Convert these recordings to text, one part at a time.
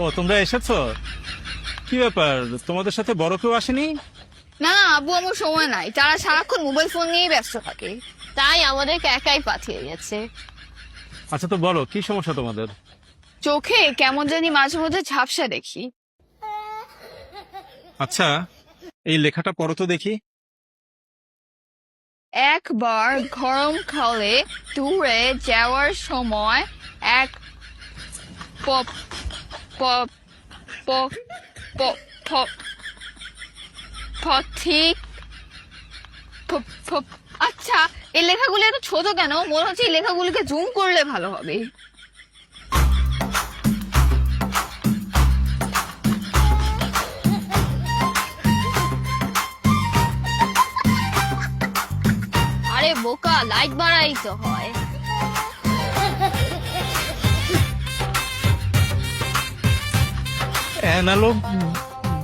ও, তোমরা এসেছো? কি ব্যাপার, তোমাদের সাথে বড় কেউ আসেনি? না না আব্বু, আমার সময় নাই, তারা সারাক্ষণ মোবাইল ফোন নিয়েই ব্যস্ত থাকে, তাই আমাদেরকে একাই পাঠিয়ে গেছে। আচ্ছা, তো বলো কি সমস্যা তোমাদের? চোখে কেমন জানি মাঝে মধ্যে ঝাপসা দেখি। আচ্ছা, এই লেখাটা পড়ো তো দেখি। একবার গরমকালে দূরে যাওয়ার সময় এক প- প- প- প- প- পথিক আচ্ছা, এই লেখাগুলো এত ছোট কেন? মনে হচ্ছে এই লেখাগুলোকে জুম করলে ভালো হবে। আরে বোকা, লাইট বাড়াই তো হয়। অ্যানালগ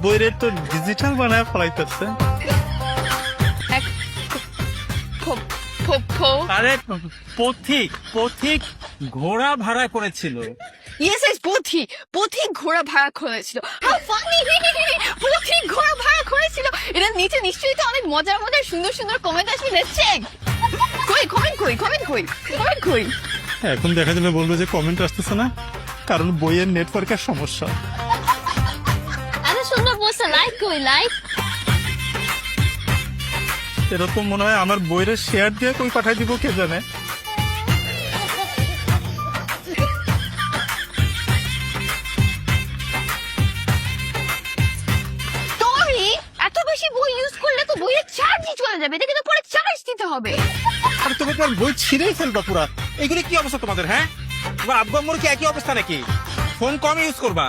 বইরে তো ডিজিটাল বানায় ফলাইতেছে। এক ফ- ফ- ফ- আরে পথিক পথিক ঘোড়া ভাড়া করেছিল। ইয়েস ইয়েস, পথিক পথিক ঘোড়া ভাড়া করেছিল। How funny! পথিক ঘোড়া ভাড়া করেছিল। এটা নিচে নিশ্চয়ই তো অনেক মজার মজার সুন্দর সুন্দর কমেন্ট আসবে। দেখছেন কই কমেন্ট কই কমেন্ট কই কমেন্ট কই? এখন দেখা যাবে বলবো যে কমেন্ট আসতেছে না, কারণ বইয়ের নেটওয়ার্কের সমস্যা। এত সুন্দর বলছে, লাইক কই লাইক? এরকম মনে হয় আমার বইয়ের শেয়ার দিয়ে কই পাঠাই দিব কে জানে। সরি, এত বেশি বই ইউজ করলে তো বইয়ের চার্জই চলে যাবে, এটা কিন্তু পরে চার্জ দিতে হবে। আর তুমি তো বই ছিঁড়েই ফেলবা পুরা। এগুলি কি অবস্থা তোমাদের? হ্যাঁ, তোমার আব্বু আম্মুর কি একই অবস্থা নাকি? ফোন কম ইউজ করবা।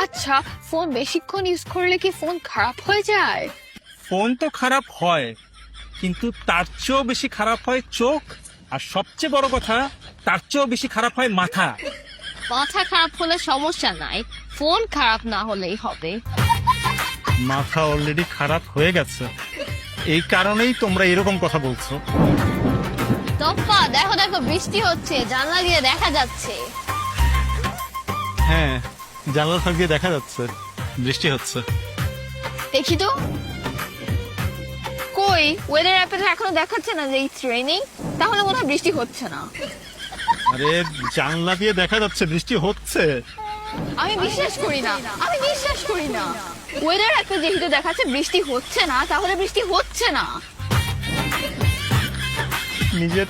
আচ্ছা, ফোন বেশিক্ষণ ইউজ করলে কি ফোন খারাপ হয়ে যায়? ফোন তো খারাপ হয়, কিন্তু তার চেয়েও বেশি খারাপ হয় চোখ, আর সবচেয়ে বড় কথা তার চেয়েও বেশি খারাপ হয় মাথা। মাথা খারাপ হলে সমস্যা নাই, ফোন খারাপ না হলেই হবে। মাথা অলরেডি খারাপ হয়ে গেছে, এই কারণেই তোমরা এরকম কথা বলছো। তোফা, দেখো দেখো বৃষ্টি হচ্ছে, জানলা দিয়ে দেখা যাচ্ছে। হ্যাঁ, জানলার ফাঁক দিয়ে দেখা যাচ্ছে বৃষ্টি হচ্ছে। দেখি তো, কই ওয়েদার অ্যাপে তো এখনো দেখাচ্ছে না যে ইটস রেইনিং, তাহলে মনে হয় বৃষ্টি হচ্ছে না। আরে জানলা দিয়ে দেখা যাচ্ছে বৃষ্টি হচ্ছে। আমি বিশ্বাস করি না, আমি বিশ্বাস করি না। ওয়েদার অ্যাপে যেহেতু দেখাচ্ছে বৃষ্টি হচ্ছে না, তাহলে বৃষ্টি হচ্ছে না। নিজের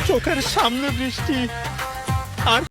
চোখের সামনে বৃষ্টি, আর